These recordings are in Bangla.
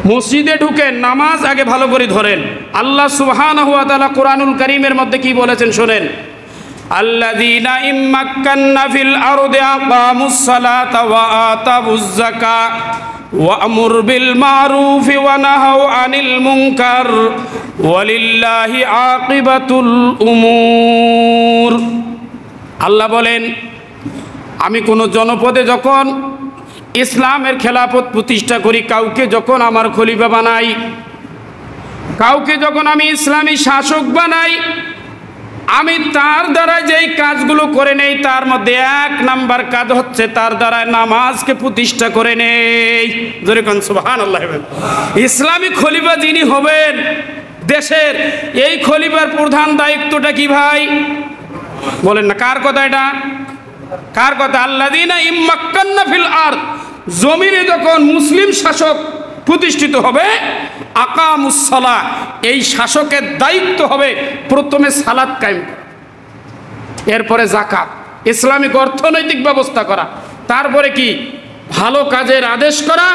মসজিদে ঢুকে নামাজ আগে ভালো করে ধরেন। আল্লাহ সুবহানাহু ওয়া তাআলা কোরআনুল কারীমের মধ্যে কি বলেছেন শোনেন, আল্লাযীনা ইম্মাক্কান্না ফিল আরদি আকামুস সালাতা ওয়া আতাবুজ যাকাত ওয়া আমুর বিল মারুফি ওয়া নাহাউ আনিল মুনকার ওয়ালিল্লাহি আকিবাতুল উমুর। আল্লাহ বলেন, আমি কোনো জনপদে যখন ইসলামের খেলাফত প্রতিষ্ঠা করি, কাউকে যখন আমার খলিফা বানাই, কাউকে যখন আমি ইসলামী শাসক বানাই, আমি তার দ্বারা যেই কাজগুলো করে নেই তার মধ্যে এক নাম্বার কাজ হচ্ছে তার দ্বারা নামাজকে প্রতিষ্ঠা করে নেই। জোরে কোন সুবহানাল্লাহ। ইসলামী খলিফা যিনি হবেন দেশের, এই খলিফার প্রধান দায়িত্বটা কি ভাই বলেন না? কার কথা এটা? কার কথা? আল্লাযীনা ইম্মাক্কান্না ফিল আরদ, জমিনে যখন মুসলিম শাসক প্রতিষ্ঠিত হবে, আকামুস সালাহ, এই শাসকের দায়িত্ব হবে প্রথমে সালাত কায়েম করা, এরপরে যাকাত, ইসলামিক অর্থনৈতিক ব্যবস্থা করা, তারপরে কি ভালো কাজের আদেশ করা,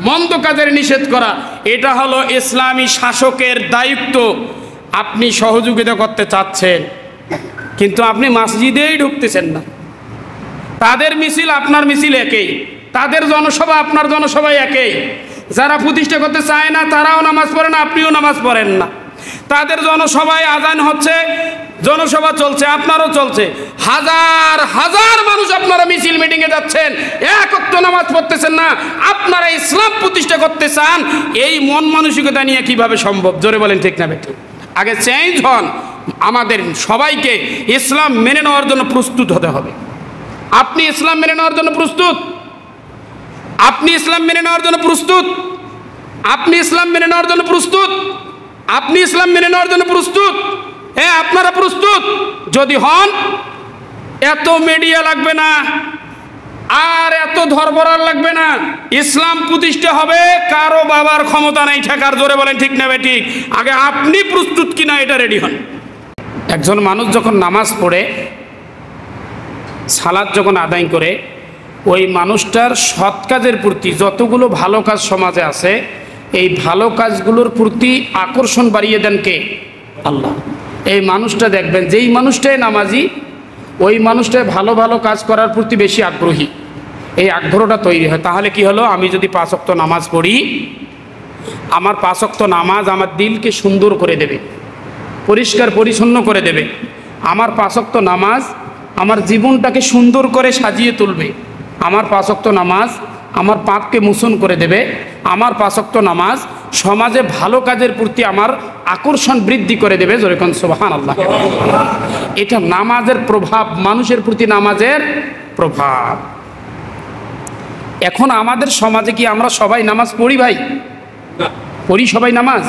মন্দ কাজের নিষেধ করা। এটা হলো ইসলামী শাসকের দায়িত্ব। আপনি সহযোগিতা করতে চাচ্ছেন কিন্তু আপনি মসজিদেই ঢুকতেছেন না। তাদের মিছিল আপনার মিছিল একই, তাদের জনসভা আপনার জনসভা একই। যারা প্রতিষ্ঠা করতে চায় না তারাও নামাজ পড়ে না, আপনিও নামাজ পড়েন না। তাদের জনসভায় আজান হচ্ছে, জনসভা চলছে, আপনারও চলছে, হাজার হাজার মানুষ আপনারা মিছিল মিটিংয়ে যাচ্ছেন, এক ওয়াক্ত নামাজ পড়তেছেন না। আপনারা ইসলাম প্রতিষ্ঠা করতে চান, এই মন মানসিকতা নিয়ে কিভাবে সম্ভব? জোরে বলেন ঠিক না বেঠিক? আগে চেঞ্জ হন। আমাদের সবাইকে ইসলাম মেনে নেওয়ার জন্য প্রস্তুত হতে হবে। আপনি ইসলাম মেনে নেওয়ার জন্য প্রস্তুত? আপনি ইসলাম মেনে নেওয়ার জন্য প্রস্তুত? আপনি ইসলাম মেনে নেওয়ার জন্য প্রস্তুত? আপনি ইসলাম মেনে নেওয়ার জন্য প্রস্তুত? হ্যাঁ, আপনারা প্রস্তুত যদি হন, এত মিডিয়া লাগবে না, আর এত ধরবরার লাগবে না। ইসলাম প্রতিষ্ঠা হবে, কারো বাবার ক্ষমতা নাই ঠেকার। জোরে বলেন ঠিক না বেঠিক? আগে আপনি প্রস্তুত কিনা এটা রেডি হন। একজন মানুষ যখন নামাজ পড়ে, সালাত যখন আদায় করে, ওই মানুষটার সৎ কাজের প্রতি, যতগুলো ভালো কাজ সমাজে আছে, এই ভালো কাজগুলোর প্রতি আকর্ষণ বাড়িয়ে দেন কে? আল্লাহ। এই মানুষটা দেখবেন, যেই মানুষটাই নামাজি, ওই মানুষটাই ভালো ভালো কাজ করার প্রতি বেশি আগ্রহী। এই আগ্রহটা তৈরি হয়। তাহলে কি হলো? আমি যদি 5 ওয়াক্ত নামাজ পড়ি, আমার 5 ওয়াক্ত নামাজ আমার দিলকে সুন্দর করে দেবে, পরিষ্কার পরিচ্ছন্ন করে দেবে। আমার 5 ওয়াক্ত নামাজ আমার জীবনটাকে সুন্দর করে সাজিয়ে তুলবে। আমার 5 ওয়াক্ত নামাজ আমার পাপকে মোচন করে দেবে। আমার 5 ওয়াক্ত নামাজ সমাজে ভালো কাজের প্রতি আমার আকর্ষণ বৃদ্ধি করে দেবে। জোরে কোন সুবহানাল্লাহ। এটা নামাজের প্রভাব, মানুষের প্রতি নামাজের প্রভাব। এখন আমাদের সমাজে কি আমরা সবাই নামাজ পড়ি ভাই? পড়ি সবাই নামাজ?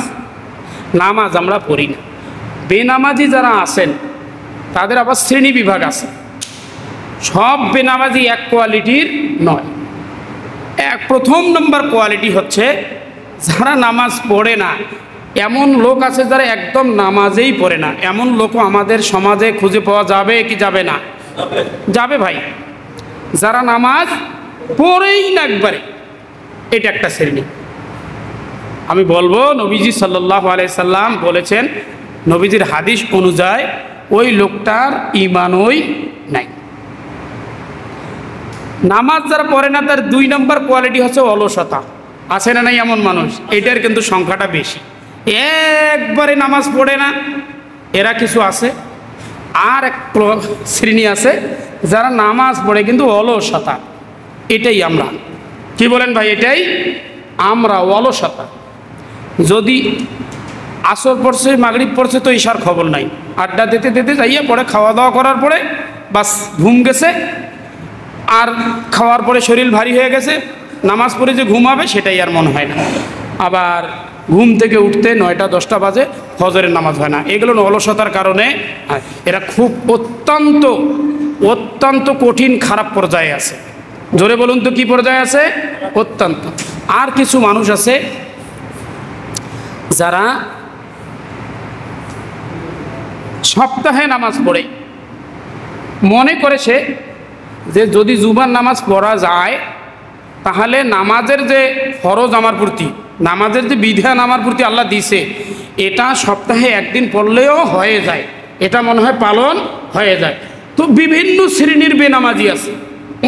নামাজ আমরা পড়ি না। বেনামাজি যারা আছেন তাদের আবার শ্রেণী বিভাগ আছে। সব বেনামাজি এক কোয়ালিটির নয়। প্রথম নম্বর কোয়ালিটি হচ্ছে যারা নামাজ পড়ে না। এমন লোক আছে যারা একদম নামাজেই পড়ে না। এমন লোকও আমাদের সমাজে খুঁজে পাওয়া যাবে কি যাবে না? যাবে ভাই। যারা নামাজ পড়েই না একবারে, এটা একটা শ্রেণী। আমি বলবো, নবীজি সাল্লাল্লাহু আলাইহি সাল্লাম বলেছেন, নবীজির হাদিস অনুযায়ী ওই লোকটার ঈমানই নাই। নামাজ যারা পড়ে না তার 2 নম্বর কোয়ালিটি হচ্ছে অলসতা। আছে না নাই এমন মানুষ? এটার কিন্তু সংখ্যাটা বেশি। একবারে নামাজ পড়ে না, এরা কিছু আছে। আর এক শ্রেণী আছে যারা নামাজ পড়ে কিন্তু অলসতা। এটাই আমরা। কি বলেন ভাই? এটাই আমরা, অলসতা। যদি আসর পড়ছে, মাগরিব পড়ছে, তো ঈশার খবর নাই। আড্ডা দিতে দিতে যাইয়া পরে খাওয়া দাওয়া করার পরে বাস ঘুম গেছে। আর খাওয়ার পরে শরীর ভারী হয়ে গেছে, নামাজ পড়ে যে ঘুমাবে সেটাই আর মনে হয় না। আবার ঘুম থেকে উঠতে 9টা 10টা বাজে, ফজরের নামাজ হয় না। এগুলো অলসতার কারণে এরা খুব অত্যন্ত অত্যন্ত কঠিন খারাপ পর্যায়ে আছে। জোরে বলুন তো কি পর্যায়ে আছে? অত্যন্ত। আর কিছু মানুষ আছে যারা সপ্তাহে নামাজ পড়ে, মনে করে সে যে যদি জুমার নামাজ পড়া যায় তাহলে নামাজের যে ফরজ আমার প্রতি নামাজের যে বিধান আমার প্রতি আল্লাহ দিছে, এটা সপ্তাহে একদিন পড়লেও হয়ে যায়, এটা মনে হয় পালন হয়ে যায়। তো বিভিন্ন শ্রেণীর বেনামাজি আছে,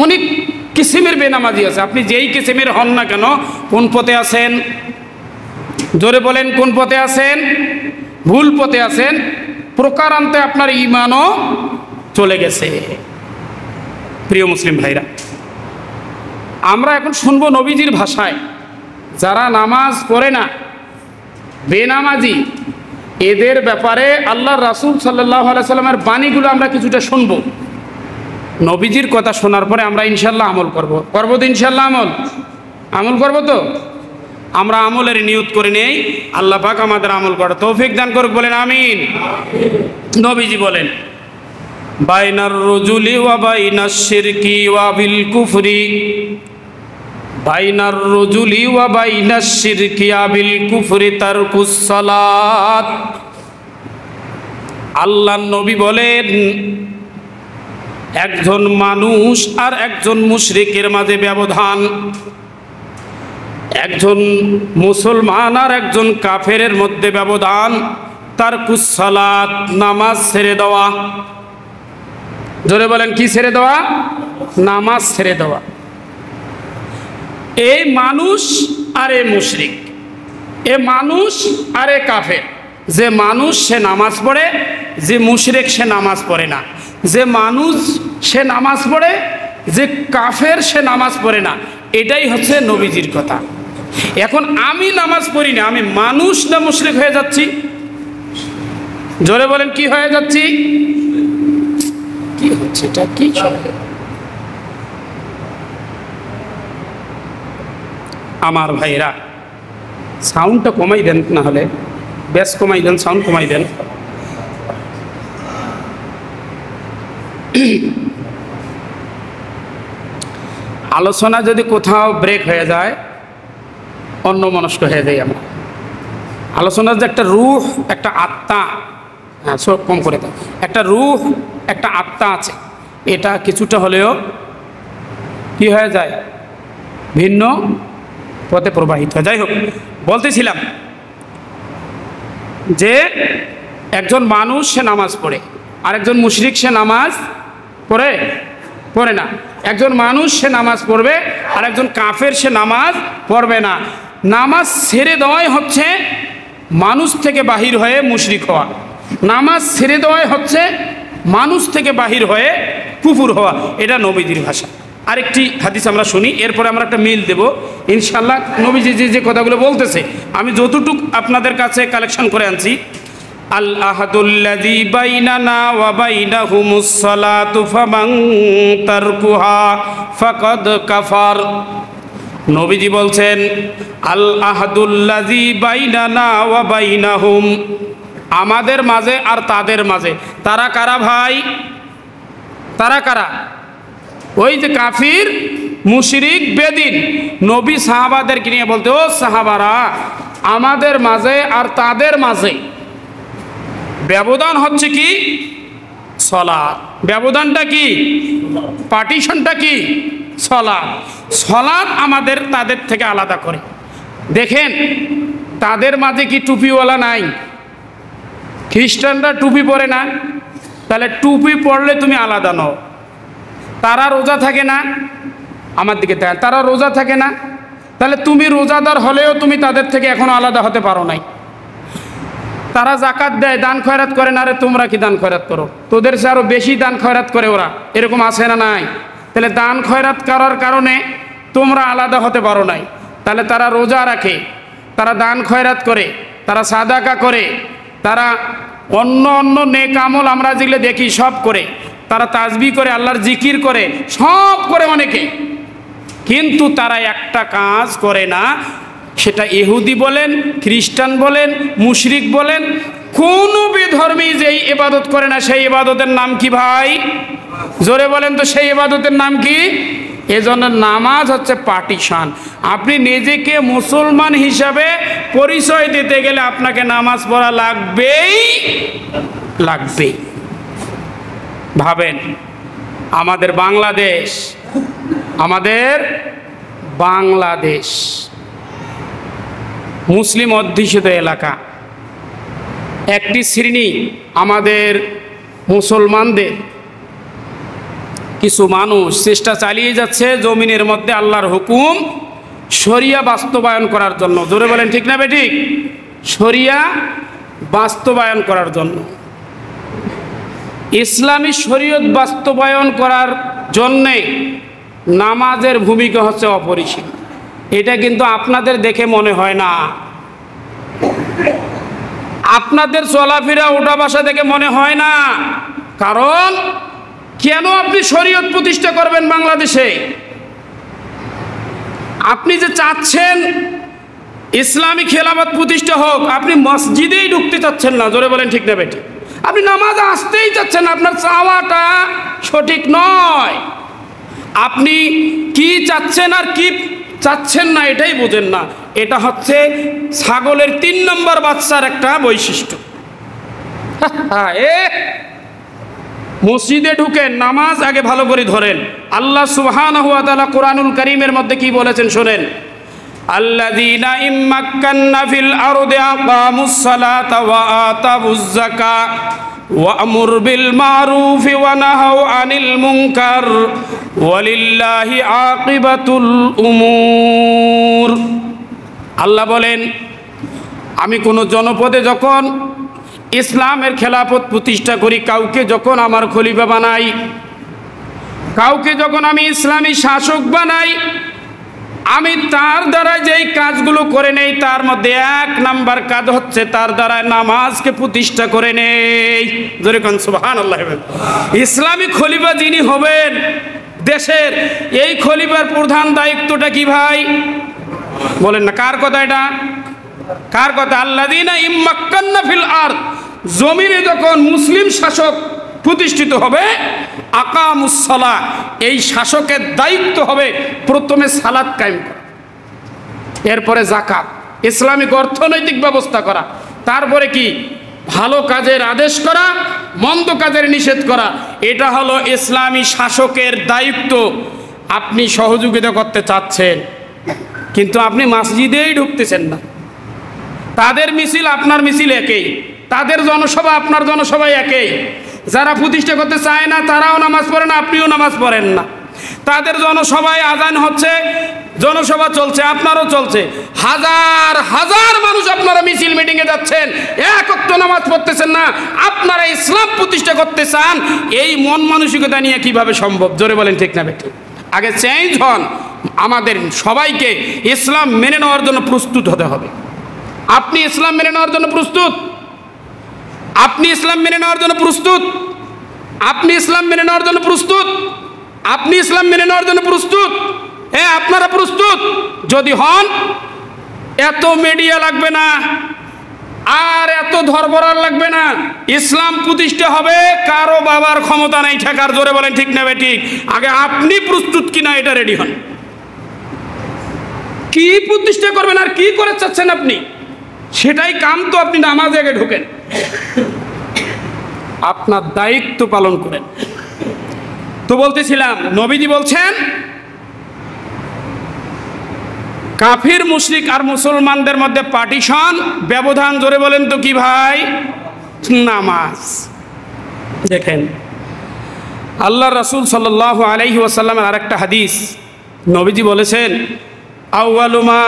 অনেক কিসিমের বেনামাজি আছে। আপনি যেই কিসিমের হন না কেন, কোন পথে আছেন? জোরে বলেন, কোন পথে আছেন? ভুল পথে আছেন। প্রকারান্তে আপনার ঈমানও চলে গেছে। প্রিয় মুসলিম ভাইরা, আমরা এখন শুনবো নবীজির ভাষায়, যারা নামাজ পড়ে না, বেনামাজি, এদের ব্যাপারে আল্লাহর রাসূল সাল্লাল্লাহু আলাইহি সাল্লামের বাণীগুলো আমরা কিছুটা শুনবো। নবীজির কথা শোনার পরে আমরা ইনশাল্লাহ আমল করবো তো ইনশাল্লাহ আমল করবো। তো আমরা আমলের নিয়ত করে নেই, আল্লাহ পাক আমাদের আমল করার তৌফিক দান করুক, বলেন আমিন। নবীজি বলেন, বাইনার রজুলি ওয়া বাইনাশ শিরকি ওয়া বিল কুফরি, বাইনার রজুলি ওয়া বাইনাশ শিরকি ওয়া বিল কুফরি তারকুস সালাত। আল্লাহর নবী বলেন, একজন মানুষ আর একজন মুশরিকের মাঝে ব্যবধান, একজন মুসলমান আর একজন কাফেরের মধ্যে ব্যবধান তারকুস সালাত, নামাজ ছেড়ে দেওয়া। জোরে বলেন, কি ছেড়ে দেওয়া? নামাজ ছেড়ে দেওয়া। এই মানুষ আর এ মুশরিক, এ মানুষ আর এ কাফের। যে মানুষ সে নামাজ পড়ে, যে মুশরিক সে নামাজ পড়ে না। যে মানুষ সে নামাজ পড়ে, যে কাফের সে নামাজ পড়ে না। এটাই হচ্ছে নবীজির কথা। এখন আমি নামাজ পড়ি না, আমি মানুষ না মুশরিক হয়ে যাচ্ছি? জোরে বলেন, কি হয়ে যাচ্ছি? কি হচ্ছে এটা? কি আমার ভাইরা, সাউন্ডটা কমাই দেন, না হলে বেশ কমাই দেন, সাউন্ড কমাই দেন। আলোচনা যদি কোথাও ব্রেক হয়ে যায়, অন্য মনস্ক হয়ে যাই আমরা। আলোচনার যে একটা রূহ, একটা আত্মা, হ্যাঁ সব কম করে দেয়, একটা রূহ, একটা আত্মা আছে, এটা কিছুটা হলেও কি হয়ে যায়? ভিন্ন পথে প্রবাহিত হয়। যাই হোক, বলতেছিলাম যে একজন মানুষ সে নামাজ পড়ে, আর একজন মুশরিক সে নামাজ পড়ে না। একজন মানুষ সে নামাজ পড়বে, আর একজন কাফের সে নামাজ পড়বে না। নামাজ ছেড়ে দেওয়াই হচ্ছে মানুষ থেকে বাহির হয়ে মুশরিক হওয়া। নামাজ ছেড়ে দেওয়াই হচ্ছে মানুষ থেকে বাহির হয়ে কুফর হওয়া। এটা নবীজির ভাষা। আরেকটি হাদিস আমরা শুনি, এরপরে আমরা একটা মিল দেব ইনশাআল্লাহ। নবীজি যে কথাগুলো বলতেছে আমি যতটুকু আপনাদের কাছে কালেকশন করে আনছি। আল আহাদুল্লাযী বাইনানা ওয়া বাইনাহুমুস সালাতু ফামান তারকুহা ফাকাদ কাফার। নবীজি বলছেন, আল আহাদুল্লাযী বাইনানা ওয়া বাইনাহুম, আমাদের মাঝে আর তাদের মাঝে। তারা কারা ভাই? তারা কারা? ওই যে কাফির, মুশরিক, বেদিন। নবী সাহাবাদেরকে নিয়ে বলতে, ও সাহাবারা, আমাদের মাঝে আর তাদের মাঝে ব্যবধান হচ্ছে কি? সালাত। ব্যবধানটা কি? পার্টিশনটা কি? সালাত। সালাত আমাদের তাদের থেকে আলাদা করে। দেখেন, তাদের মাঝে কি টুপিওয়ালা নাই? খ্রিস্টানরা টুপি পরে না, তাহলে টুপি পরলে তুমি আলাদা নও। তারা রোজা থাকে না, আমার দিকে তারা রোজা থাকে না, তাহলে তুমি রোজাদার হলেও তুমি তাদের থেকে এখনো আলাদা হতে পারো নাই। তারা জাকাত দেয়, দান খয়রাত করে না, রে তোমরা কি দান খয়রাত করো? তোদের সে আরো বেশি দান খয়রাত করে ওরা, এরকম আছে না নাই? তাহলে দান খয়রাত করার কারণে তোমরা আলাদা হতে পারো নাই। তাহলে তারা রোজা রাখে, তারা দান খয়রাত করে, তারা সাদাকা করে, তারা অন্য নেক আমল আমরা যেগুলো দেখি সব করে, তারা তাসবিহ করে, আল্লাহর জিকির করে, সব করে অনেকে। কিন্তু তারা একটা কাজ করে না, সেটা ইহুদি বলেন, খ্রিস্টান বলেন, মুশরিক বলেন, কোনো বিধর্মী যেই ইবাদত করে না, সেই ইবাদতের নাম কি ভাই? জোরে বলেন তো, সেই ইবাদতের নাম কি? এজন্য নামাজ হচ্ছে পার্টিশন। আপনি নিজেকে মুসলমান হিসাবে পরিচয় দিতে গেলে আপনাকে নামাজ পড়া লাগবেই। ভাবেন, আমাদের বাংলাদেশ মুসলিম অধ্যুষিত এলাকা। একটি শ্রেণী আমাদের মুসলমানদের কিছু মানুষ চেষ্টা চালিয়ে যাচ্ছে জমিনের মধ্যে আল্লাহর হুকুম শরিয়া বাস্তবায়ন করার জন্য। জোরে বলেন ঠিক না বেঠিক? শরিয়া বাস্তবায়ন করার জন্য, ইসলামী শরীয়ত বাস্তবায়ন করার জন্যে নামাজের ভূমিকা হচ্ছে অপরিসীম। এটা কিন্তু আপনাদের দেখে মনে হয় না, আপনাদের চলাফেরা ওঠা বসা দেখে মনে হয় না। কারণ কেন আপনি শরীয়ত প্রতিষ্ঠা করবেন বাংলাদেশে? আপনি যে চাচ্ছেন ইসলামী খেলাফত প্রতিষ্ঠা হোক, আপনি মসজিদেই ঢুকতে চাচ্ছেন না। জোরে বলেন ঠিক না বেটি? আপনি নামাজ আসতেই চাচ্ছেন না, আপনার চাওয়াটা সঠিক নয়। আপনি কি চাচ্ছেন আর কি চাচ্ছেন না এটাই বোঝেন না। এটা হচ্ছে ছাগলের 3 নম্বর বাচ্চার একটা বৈশিষ্ট্য। মসজিদে ঢুকেন, নামাজ আগে ভালো করে ধরেন। আল্লাহ সুবহানাহু ওয়া তাআলা কোরআনুল কারীমের মধ্যে কি বলেছেন শোনেন। আল্লাযীনা ইম্মাক্কান্না ফিল আরদি আকামুস সালাতা ওয়া আতাবুজ যাকাত ওয়া আমুর বিল মারুফি ওয়া নাহাউ আনিল মুনকার ওয়ালিল্লাহি আকিবাতুল উমুর। আল্লাহ বলেন, আমি কোনো জনপদে যখন ইসলামের খেলাফত প্রতিষ্ঠা করি, কাউকে যখন আমার খলিফা বানাই, কাউকে যখন আমি ইসলামী শাসক বানাই, আমি তার দ্বারা যেই কাজগুলো করে নেই তার মধ্যে 1 নাম্বার কাজ হচ্ছে তার দ্বারা নামাজকে প্রতিষ্ঠা করে নেই। জোরে কোন সুবহানাল্লাহ। ইসলামী খলিফা যিনি হবেন দেশের, এই খলিফার প্রধান দায়িত্বটা কি ভাই বলেন না? কার কথা এটা? কার কথা? আল্লাযীনা ইম্মাক্কান্না ফিল আরদ, জমিনে যখন মুসলিম শাসক প্রতিষ্ঠিত হবে, আকামুস সালাহ, এই শাসকের দায়িত্ব হবে প্রথমে সালাত কায়েম করা, এরপরে যাকাত, ইসলামিক অর্থনৈতিক ব্যবস্থা করা, তারপরে কি ভালো কাজের আদেশ করা, মন্দ কাজের নিষেধ করা। এটা হলো ইসলামী শাসকের দায়িত্ব। আপনি সহযোগিতা করতে চাচ্ছেন, কিন্তু আপনি মসজিদেই ঢুকতেছেন না। তাদের মিছিল আপনার মিছিল একই, তাদের জনসভা আপনার জনসভা একই। যারা প্রতিষ্ঠা করতে চায় না তারাও নামাজ পড়ে না, আপনিও নামাজ পড়েন না। তাদের জনসভায় আজান হচ্ছে, জনসভা চলছে, আপনারও চলছে। হাজার হাজার মানুষ আপনারা মিছিল মিটিংয়ে যাচ্ছেন, এক ওয়াক্ত নামাজ পড়তেছেন না। আপনারা ইসলাম প্রতিষ্ঠা করতে চান, এই মন মানসিকতা নিয়ে কিভাবে সম্ভব? জোরে বলেন ঠিক না বেঠিক? আগে চেঞ্জ হন। আমাদের সবাইকে ইসলাম মেনে নেওয়ার জন্য প্রস্তুত হতে হবে। আপনি ইসলাম মেনে নেওয়ার জন্য প্রস্তুত? আপনি ইসলাম মেনে নেওয়ার জন্য প্রস্তুত? আপনি ইসলাম মেনে নেওয়ার জন্য প্রস্তুত? আপনি ইসলাম মেনে নেওয়ার জন্য প্রস্তুত? হ্যাঁ, আপনারা প্রস্তুত যদি হন, এত মিডিয়া লাগবে না, আর এত ধরবরার লাগবে না। ইসলাম প্রতিষ্ঠা হবে, কারো বাবার ক্ষমতা নাই ঠেকার। জোরে বলেন ঠিক না বেঠিক? আগে আপনি প্রস্তুত কিনা এটা রেডি হন। কি প্রতিষ্ঠা করবেন আর কি করে চাচ্ছেন আপনি, সেটাই কাম। তো আপনি নামাজে আগে ঢোকেন, আপনার দায়িত্ব পালন করেন। তো বলতেছিলাম, নবীজি বলছেন কাফির মুশরিক আর মুসলমানদের মধ্যে পার্টিশন, ব্যবধান। জোরে বলেন তো কি ভাই? নামাজ। দেখেন আল্লাহ রাসূল সাল্লাল্লাহু আলাইহি ওয়াসাল্লামের আরেকটা হাদিস, নবীজি বলেছেন আউয়ালু মা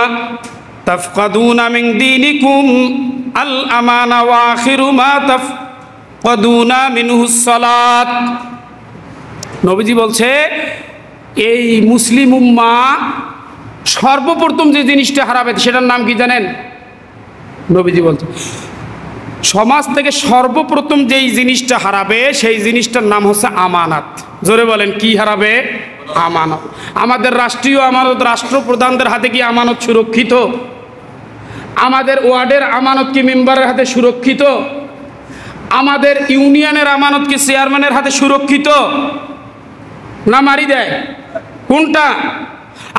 তাফকাদুনা মিন দীনিকুম আল আমানা ওয়া আখিরু মা তাফকাদুনা মিনহুস সালাত। নবীজি বলছে এই মুসলিম উম্মাহ সর্বপ্রথম যে জিনিসটা হারাবে সেটার নাম কি জানেন? নবীজি বলছে সমাজ থেকে সর্বপ্রথম যেই জিনিসটা হারাবে সেই জিনিসটার নাম হচ্ছে আমানত। জোরে বলেন কি হারাবে? আমানত। আমাদের রাষ্ট্রীয় আমানত, রাষ্ট্রপ্রধানদের হাতে কি আমানত সুরক্ষিত? আমাদের ওয়ার্ডের আমানত কি মেম্বারের হাতে সুরক্ষিত? আমাদের ইউনিয়নের আমানত কি চেয়ারম্যানের হাতে সুরক্ষিত? না মারি দেয়? কোনটা?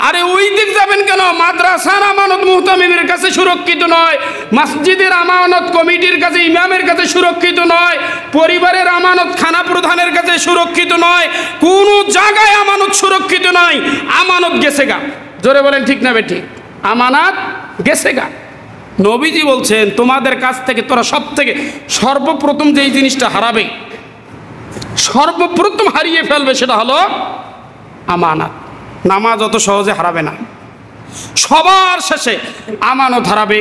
আরে ওই দিক যাবেন কেন? মাদ্রাসার আমানত মুহতামিমের কাছে সুরক্ষিত নয়, মসজিদের আমানত কমিটির কাছে, ইমামের কাছে সুরক্ষিত নয়, পরিবারের আমানত খানা প্রধানের কাছে সুরক্ষিত নয়, কোনো জায়গায় আমানত সুরক্ষিত নয়। আমানত গেছে গা। জোরে বলেন ঠিক না বেঠিক? আমানত গেছে গা। নবীজি বলছেন তোমাদের কাছ থেকে তোরা সব থেকে সর্বপ্রথম যেই জিনিসটা হারাবে, সর্বপ্রথম হারিয়ে ফেলবে সেটা হলো আমানত। নামাজ অত সহজে হারাবে না, সবার শেষে আমানত হারাবে,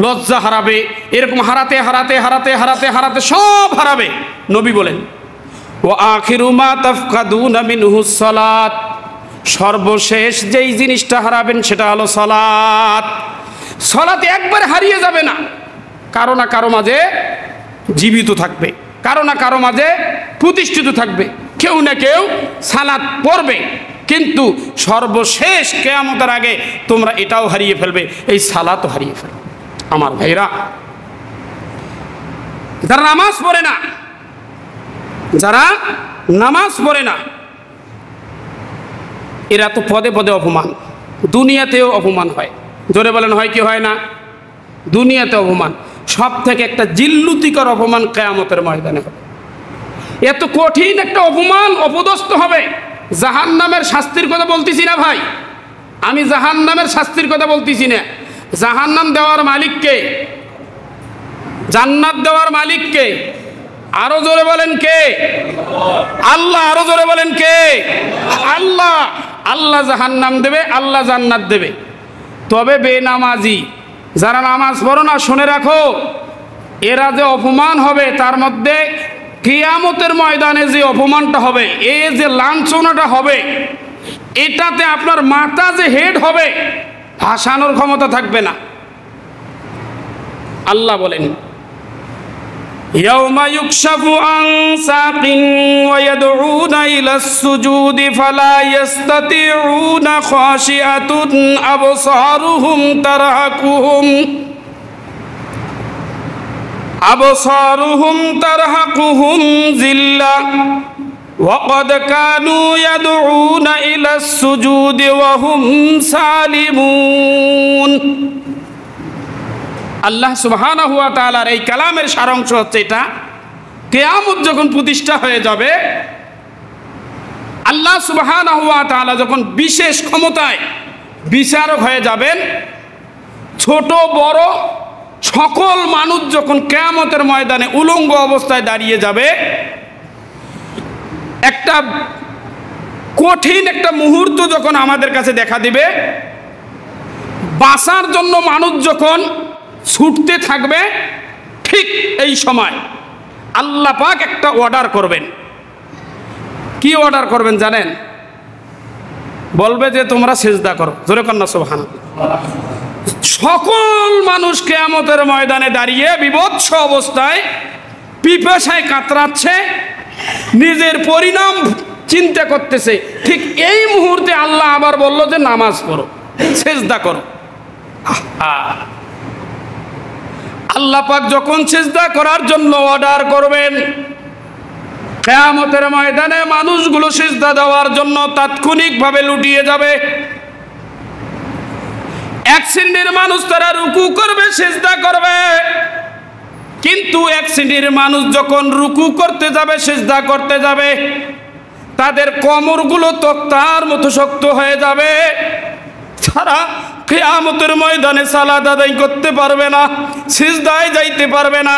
লজ্জা হারাবে, এরকম হারাতে হারাতে হারাতে হারাতে হারাতে সব হারাবে। নবী বলেন ওয়া আখিরু মা তাফকাদুনা মিনহুস সালাত, সর্বশেষ যেই জিনিসটা হারাবেন সেটা হলো সালাত। সালাত একবারে হারিয়ে যাবে না, কারো না কারো মাঝে জীবিত থাকবে, কারো না কারো মাঝে প্রতিষ্ঠিত থাকবে, কেউ না কেউ সালাত পড়বে। কিন্তু সর্বশেষ কিয়ামতের আগে তোমরা এটাও হারিয়ে ফেলবে, এই সালাতও হারিয়ে ফেলবে। আমার ভাইরা, যারা নামাজ পড়ে না, যারা নামাজ পড়ে না, এরা তো পদে পদে অপমান, দুনিয়াতেও অপমান হয়। জোরে বলেন হয় কি হয় না? দুনিয়াতে অপমান, সব থেকে একটা জিল্লুতিকর অপমান কিয়ামতের ময়দানে হবে। এত কঠিন একটা অপমান, অপদস্থ হবে। জাহান্নামের শাস্তির কথা বলতেছি না ভাই, আমি জাহান্নামের শাস্তির কথা বলতেছি না। জাহান্নাম দেওয়ার মালিককে, জান্নাত দেওয়ার মালিককে? আরো জোরে বলেন কে? আল্লাহ। আরো জোরে বলেন কে? আল্লাহ। আল্লাহ জাহান্নাম দেবে, আল্লাহ জান্নাত দেবে। তবে বেনামাজি যারা নামাজ পড়ো না, শুনে রাখো, এরা যে অপমান হবে, তার মধ্যে কিয়ামতের ময়দানে যে অপমানটা হবে, এই যে লাঞ্ছনাটা হবে, এটাতে আপনার মাথা যে হেড হবে, ভাসানোর ক্ষমতা থাকবে না। আল্লাহ বলেন ইয়াউমা ইউকশাফু আন সাকিন ওয়া ইয়াদউনা ইলাস সুজুদি ফালা ইস্তাতিউনা খাশিআতুন আবসারুহুম তারহাকুহুম জিল্লা ওয়া ক্বাদ কানু ইয়াদউনা ইলাস সুজুদি ওয়া হুম সালিমুন। আল্লাহ সুবহানাহু ওয়া তাআলার এই কালামের সারাংশ হচ্ছে এটা, কিয়ামত যখন প্রতিষ্ঠা হয়ে যাবে, আল্লাহ সুবহানাহু ওয়া তাআলা যখন বিশেষ ক্ষমতায় বিচারক হয়ে যাবেন, ছোট বড় সকল মানুষ যখন কিয়ামতের ময়দানে উলঙ্গ অবস্থায় দাঁড়িয়ে যাবে, একটা কঠিন একটা মুহূর্ত যখন আমাদের কাছে দেখা দিবে, বাঁচার জন্য মানুষ যখন ছুটতে থাকবে, ঠিক এই সময় আল্লাহ পাক একটা অর্ডার করবেন। কি অর্ডার করবেন জানেন? বলবে যে তোমরা সিজদা করো। জোরে কন্যা সুবহানাল্লাহ। সকল মানুষ কিয়ামতের ময়দানে দাঁড়িয়ে বিভৎস অবস্থায় পিপাসায় কাতরাচ্ছে, নিজের পরিণাম চিন্তা করতেছে। ঠিক এই মুহূর্তে আল্লাহ আবার বলল যে নামাজ পড়ো, সিজদা করো। আল্লাহ পাক যখন সিজদা করার জন্য অর্ডার করবেন, কিয়ামতের ময়দানে মানুষগুলো সিজদা দেওয়ার জন্য তাৎক্ষণিকভাবে লুটিয়ে যাবে। এক শ্রেণীর মানুষ তারা রুকু করবে, সিজদা করবে, কিন্তু এক শ্রেণীর মানুষ যখন রুকু করতে যাবে, সিজদা করতে যাবে, তাদের কোমরগুলো তক্তার মতো শক্ত হয়ে যাবে। তারা কিয়ামতের ময়দানে সালাত আদায় করতে পারবে না, সিজদায় যাইতে পারবে না।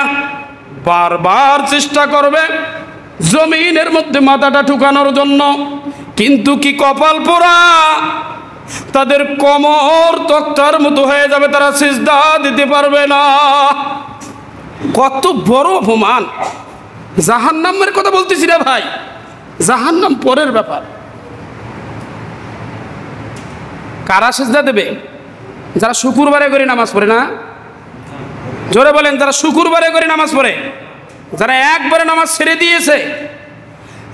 বারবার চেষ্টা করবে জমিনের মধ্যে মাথাটা ঠুকানোর জন্য, কিন্তু কি কপাল পোড়া, তাদের কোমর তক্তার মতো হয়ে যাবে, তারা সিজদা দিতে পারবে না। কত বড় অপমান! জাহান্নামের কথা বলতেছি রে ভাই, জাহান্নাম পরের ব্যাপার। কারা সিজদা দেবে? যারা শুক্রবারে করে নামাজ পড়ে না। জোরে বলেন, যারা শুক্রবারে করে নামাজ পড়ে, যারা একবারে নামাজ ছেড়ে দিয়েছে,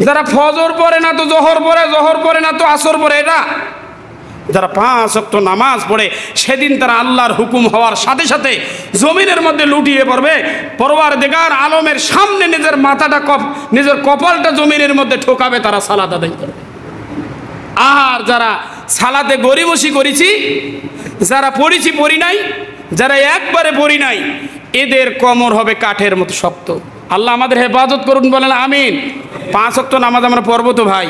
যারা ফজর পড়ে না তো জোহর পড়ে, জোহর পড়ে না তো আসর পড়ে, এটা যারা 5 ওয়াক্ত নামাজ পড়ে, সেদিন তারা আল্লাহর হুকুম হওয়ার সাথে সাথে জমিনের মধ্যে লুটিয়ে পড়বে, পরওয়ারদিগার আলমের সামনে নিজের মাথাটা নিজের কপালটা জমিনের মধ্যে ঠোকাবে, তারা সালাত আদায় করবে। আর যারা সালাতে গরিমসি করেছি, যারা পড়েছি পড়ি নাই, যারা একবারে পড়ি নাই, এদের কোমর হবে কাঠের মতো শক্ত। আল্লাহ আমাদের হেফাজত করুন, বলেন আমিন। 5 ওয়াক্ত নামাজ আমরা পড়বো তো ভাই,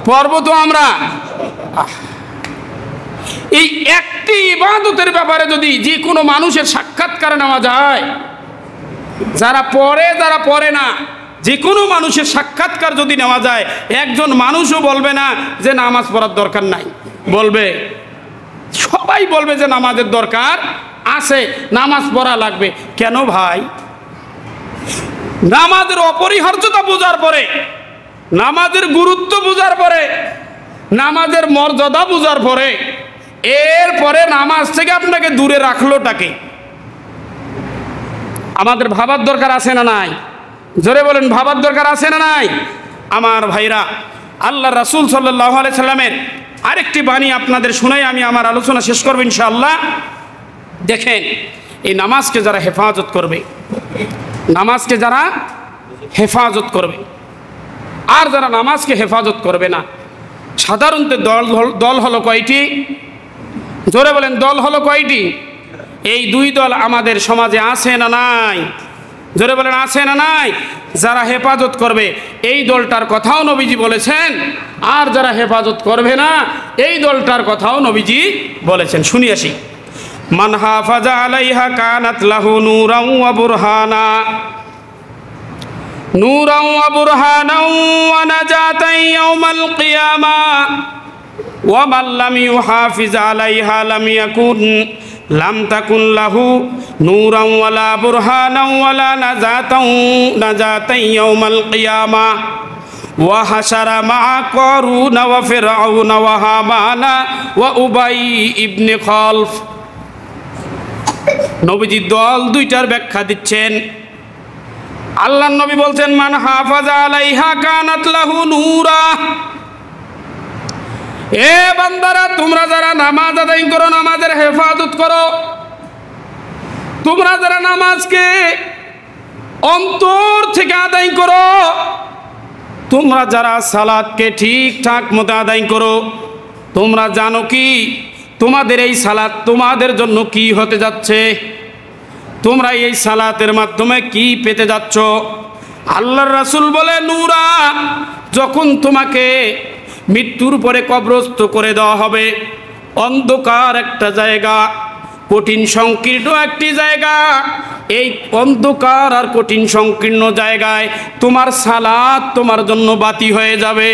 পড়বো তো আমরা। এই একটি ইবাদতের ব্যাপারে যদি যে কোনো মানুষের সাক্ষাৎকার নেওয়া যায়, যারা পড়ে না, যে কোনো মানুষের সাক্ষাৎকার যদি নেওয়া যায়, একজন মানুষও বলবে না যে নামাজ পড়ার দরকার নাই। বলবে, সবাই বলবে যে নামাজের দরকার আছে, নামাজ পড়া লাগবে। কেন ভাই? নামাজের অপরিহার্যতা বোঝার পরে, নামাজের গুরুত্ব বোঝার পরে, নামাজের মর্যাদা বোঝার পরে, এরপরে নামাজ থেকে আপনাকে দূরে রাখলোটাকে আমাদের ভাবার দরকার আছে না নাই? জোরে বলেন, ভাবার দরকার আছে না নাই? আমার ভাইরা, আল্লাহ রাসূল সাল্লাল্লাহু আলাইহি সাল্লামের আরেকটি বাণী আপনাদের শুনাই আমি আমার আলোচনা শেষ করব ইনশাআল্লাহ। দেখেন, এই নামাজকে যারা হেফাজত করবে, নামাজকে যারা হেফাজত করবে, আর যারা নামাজকে হেফাজত করবে না, সাধারণত দল হলো কয়টি? জোরে বলেন, দল হলো কয়টি? এই দুই দল আমাদের সমাজে আছে না নাই? জোরে বলেন, আছে না নাই? যারা হেফাজত করবে এই দলটার কথাও নবীজি বলেছেন, আর যারা হেফাজত করবে না এই দলটার কথাও নবীজি বলেছেন। শুনি আসি। মান হাফাজা আলাইহা কানাত লাহু নূরাও ওয়া বুরহানা, নূরাও ওয়া বুরহানাও ওয়া নাজাতান ইয়াউমাল কিয়ামা ওয়া মান লাম ইউহাফিজ আলাইহা লাম তাকুন লাহু নূরাও ওয়ালা বুরহানাও ওয়ালা নাজাতান ইয়াউমাল কিয়ামা ওয়া হাশারা মা কারুন ওয়া ফিরআউন ওয়া হামানা ওয়া উবাই ইবনে খালফ। নবীজি দল দুইটার ব্যাখ্যা দিচ্ছেন। আল্লাহর নবী বলছেন, মান হাফাজা আলাইহা কানাত লাহু নূরা। এ বান্দারা, তোমরা যারা নামাজ আদায় করো, নামাজের হেফাজত করো, তোমরা যারা নামাজকে অন্তর থেকে আদায় করো, তোমরা যারা সালাতকে ঠিকঠাক মতো আদায় করো, তোমরা জানো কি তোমাদের এই সালাত তোমাদের জন্য কি হতে যাচ্ছে? তোমরা এই সালাতের মাধ্যমে কি পেতে যাচ্ছ? আল্লাহর রাসূল বলে, নূরা, যখন তোমাকে মৃত্যুর পরে কবরস্থ করে দেওয়া হবে, অন্ধকার একটা জায়গা, কঠিন সংকীর্ণ একটি জায়গা, এই অন্ধকার আর কঠিন সংকীর্ণ জায়গায় তোমার সালাত তোমার জন্য বাতি হয়ে যাবে।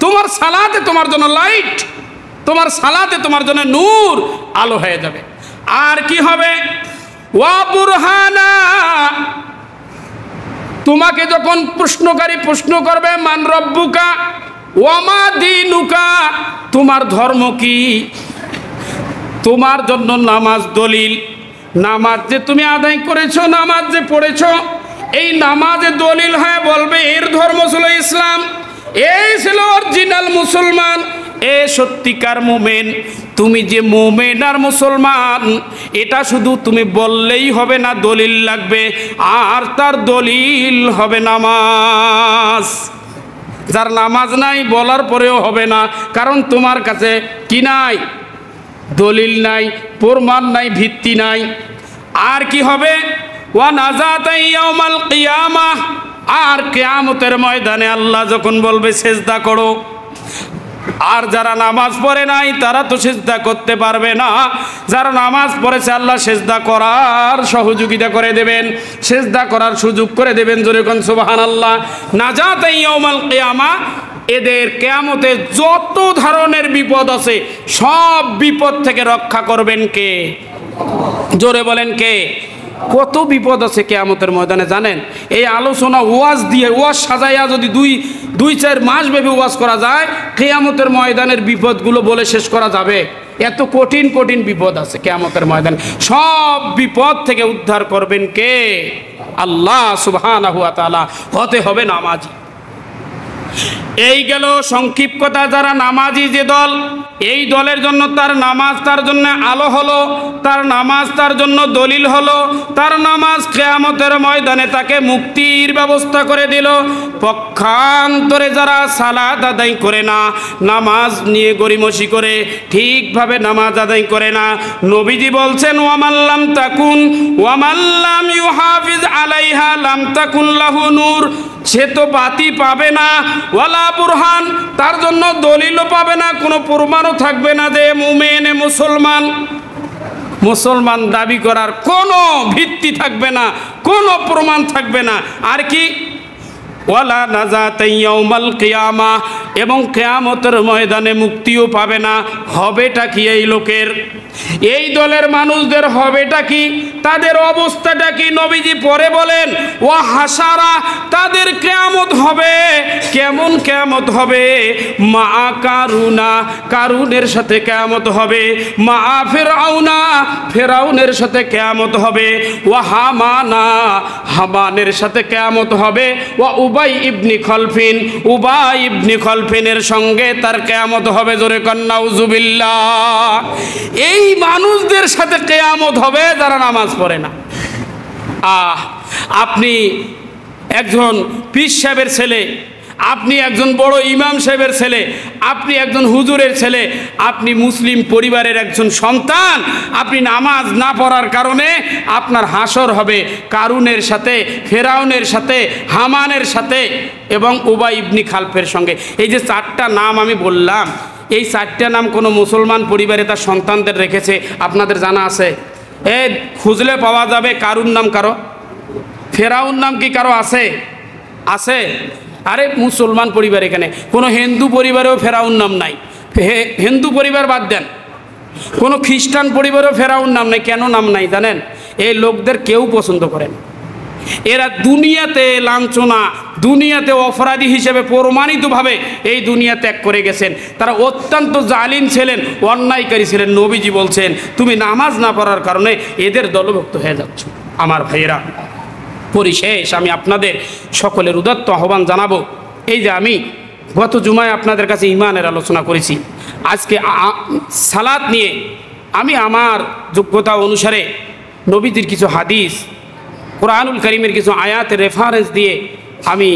তোমার সালাতে তোমার জন্য লাইট, তোমার সালাতে তোমার জন্য নূর, আলো হয়ে যাবে। আর কি হবে? ওয়া বুরহানা, তোমাকে যখন প্রশ্নকারী প্রশ্ন করবে, মান রব্বুকা ওয়া মা দীনুকা, তোমার ধর্ম কি? তোমার জন্য নামাজ দলিল। নামাজ যে তুমি আদায় করেছো, নামাজ যে পড়েছো, এই নামাজে দলিল হয়ে বলবে এর ধর্ম ছিল ইসলাম, এই ছিল অরিজিনাল মুসলমান, এ সত্যিকার মুমিন। তুমি যে মুমিন আর মুসলমান এটা শুধু তুমি বললেই হবে না, দলিল লাগবে, আর তার দলিল হবে নামাজ। যার নামাজ নাই বলার পরেও হবে না, কারণ তোমার কাছে কি নাই? দলিল নাই, প্রমাণ নাই, ভিত্তি নাই। আর কি হবে? ওয়া নাজাতান ইয়াউমাল কিয়ামাহ, আর কিয়ামতের ময়দানে আল্লাহ যখন বলবে সেজদা করো, আর যারা নামাজ পড়ে নাই তারা তো সেজদা করতে পারবে না, যারা নামাজ পড়েছে আল্লাহ সেজদা করার সহযোগিতা করে দেবেন, সেজদা করার সুযোগ করে দেবেন। জোরে কোন সুবহানাল্লাহ। নাজাতান ইয়াউমাল কিয়ামা, এদের কিয়ামতে যত ধরনের বিপদ আছে সব বিপদ থেকে রক্ষা করবেন কে? জোরে বলেন কে? কত বিপদ আছে কিয়ামতের ময়দানে জানেন? এই আলোচনা ওয়াজ দিয়ে, ওয়াজ সাজাইয়া যদি দুই চার মাস ব্যাপী ওয়াজ করা যায়, কিয়ামতের ময়দানের বিপদগুলো বলে শেষ করা যাবে। এত কঠিন কঠিন বিপদ আছে কিয়ামতের ময়দানে, সব বিপদ থেকে উদ্ধার করবেন কে? আল্লাহ সুবহানাহু ওয়া তাআলা। হতে হবে নামাজি। এই গেল সংক্ষিপ্ততা। যারা নামাজি যে দল, এই দলের জন্য তার নামাজ তার জন্য আলো হলো, তার নামাজ তার জন্য দলিল হলো, তার নামাজ কিয়ামতের ময়দানে তাকে মুক্তির ব্যবস্থা করে দিল। পক্ষান্তরে যারা সালাত আদায় করে না, নামাজ নিয়ে গড়িমসি করে, ঠিকভাবে নামাজ আদায় করে না, নবীজি বলছেন, ওয়ামাল্লাম তাকুন ওয়ামাল্লাম ইউহাফিজ আলাইহা লাম তাকুন লাহু নূর। সে তো বাতি পাবে না, ওয়ালা বুরহান, তার জন্য দলিলও পাবে না, কোনো প্রমাণও থাকবে না যে মুমিন মুসলমান দাবি করার কোনো ভিত্তি থাকবে না, কোনো প্রমাণ থাকবে না। আর কি ওয়ালা নাজাত ইয়াউমাল কিয়ামা, এবং কিয়ামতের ময়দানে মুক্তিও পাবে না। হবেটা কি এই লোকের, এই দলের মানুষদের হবেটা কি, তাদের অবস্থাটা কি? নবীজি পরে বলেন ওয়া হাসারা, তাদের কিয়ামত হবে। কেমন কিয়ামত হবে? মা কারুনা, কারুনের সাথে কিয়ামত হবে। মা ফিরআউনা, ফিরআউনের সাথে কিয়ামত হবে। ওয়া হামানা, হামানের সাথে কিয়ামত হবে। ওয়া উবাই ইবনে খলফিন, উবাই ইবনে খলফিনের সঙ্গে তার কিয়ামত হবে। জোরে কন নাউজুবিল্লাহ। এই মানুষদের সাথে কিয়ামত হবে যারা নামাজ পড়ে না। আপনি একজন পীর সাহেবের ছেলে, আপনি একজন বড় ইমাম সাহেবের ছেলে, আপনি একজন হুজুরের ছেলে, আপনি মুসলিম পরিবারের একজন সন্তান, আপনি নামাজ না পড়ার কারণে আপনার হাসর হবে কারুনের সাথে, ফেরাউনের সাথে, হামানের সাথে এবং উবাই ইবনে খালফের সঙ্গে। এই যে চারটা নাম আমি বললাম, এই চারটা নাম কোনো মুসলমান পরিবারে তার সন্তানদের রেখেছে আপনাদের জানা আছে? এ খুঁজলে পাওয়া যাবে কারুর নাম কারো, ফেরাউন নাম কি কারো আছে? আছে? আরে মুসলমান পরিবার, এখানে কোনো হিন্দু পরিবারেও ফেরাউন নাম নাই। হিন্দু পরিবার বাদ দেন, কোনো খ্রিস্টান পরিবারেও ফেরাউন নাম নাই। কেন নাম নাই জানেন? এই লোকদের কেউ পছন্দ করেন। এরা দুনিয়াতে লাঞ্ছনা, দুনিয়াতে অপরাধী হিসেবে প্রমাণিতভাবে এই দুনিয়া ত্যাগ করে গেছেন। তারা অত্যন্ত জালিম ছিলেন, অন্যায়কারী ছিলেন। নবীজি বলছেন তুমি নামাজ না পড়ার কারণে এদের দলভুক্ত হয়ে যাচ্ছ। আমার ভাইয়েরা, পরিশেষ আমি আপনাদের সকলের উদাত্ত আহ্বান জানাবো। এই যে আমি গত জুমায় আপনাদের কাছে ঈমানের আলোচনা করেছি, আজকে সালাত নিয়ে আমি আমার যোগ্যতা অনুসারে নবীজির কিছু হাদিস, কোরআনুল কারীমের কিছু আয়াতের রেফারেন্স দিয়ে আমি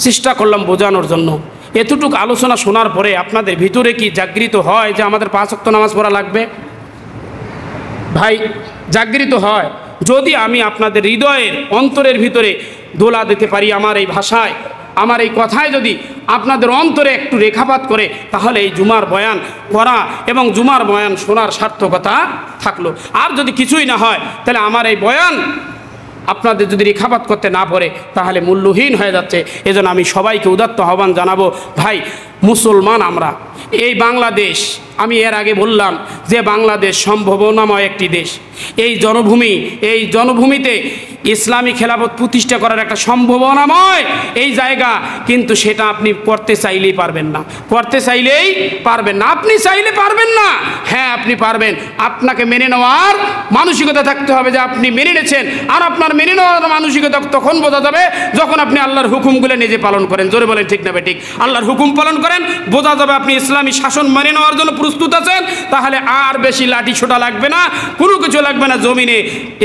চেষ্টা করলাম বোঝানোর জন্য। এতটুকু আলোচনা শোনার পরে আপনাদের ভিতরে কি জাগৃত হয় যে আমাদের 5 ওয়াক্ত নামাজ পড়া লাগবে? ভাই, জাগৃত হয় যদি আমি আপনাদের হৃদয়ের অন্তরের ভিতরে দোলা দিতে পারি আমার এই ভাষায়, আমার এই কথায় যদি আপনাদের অন্তরে একটু রেখাপাত করে, তাহলে এই জুমার বয়ান করা এবং জুমার বয়ান শোনার সার্থকতা থাকলো। আর যদি কিছুই না হয়, তাহলে আমার এই বয়ান আপনাদের যদি রেখাপাত করতে না পারে তাহলে মূল্যহীন হয়ে যাচ্ছে। এজন্য আমি সবাইকে উদাত্ত আহ্বান জানাবো, ভাই মুসলমান আমরা, এই বাংলাদেশ, আমি এর আগে বললাম যে বাংলাদেশ সম্ভাবনাময় একটি দেশ। এই জনভূমিতে ইসলামী খেলাফত প্রতিষ্ঠা করার একটা সম্ভাবনাময় এই জায়গা, কিন্তু সেটা আপনি করতে চাইলেই পারবেন না, করতে চাইলেই পারবেন না। আপনি চাইলে পারবেন না, হ্যাঁ আপনি পারবেন। আপনাকে মেনে নেওয়ার মানসিকতা থাকতে হবে যে আপনি মেনে নিয়েছেন। আর আপনার মেনে নেওয়ার মানসিকতা তখন বোঝা যাবে যখন আপনি আল্লাহর হুকুমগুলো নিজে পালন করেন। জোরে বলেন ঠিক না বেঠিক? আল্লাহর হুকুম পালন করেন, বোঝা যাবে আপনি ইসলামী শাসন মেনে নেওয়ার জন্য প্রস্তুত আছেন। তাহলে আর বেশি লাঠি ছোটা লাগবে না, কোনো কিছু লাগবে না। জমিনে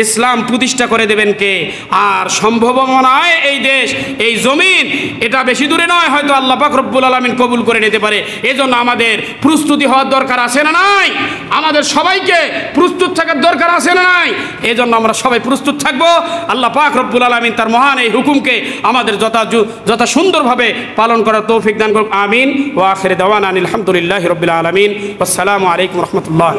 ইসলাম প্রতিষ্ঠা করে দেবেন কে? আর সম্ভাবনায় এই দেশ, এই জমিন, এটা বেশি দূরে নয়, হয়তো আল্লাহ পাক রব্বুল আলামিন কবুল করে নিতে পারে। এজন্য আমাদের প্রস্তুতি হওয়ার দরকার আছে না নাই? আমাদের সবাইকে প্রস্তুত থাকার দরকার আছে না নাই? এজন্য আমরা সবাই প্রস্তুত থাকবো। আল্লাহ পাক রব্বুল আলামিন তার মহান এই হুকুমকে আমাদের যথা সুন্দরভাবে পালন করার তৌফিক দান করুন। আমিন। ওয়া আখির দাওয়ানা আলহামদুলিল্লাহি রাব্বিল আলামিন। আসসালামু আলাইকুম ওয়া রাহমাতুল্লাহ।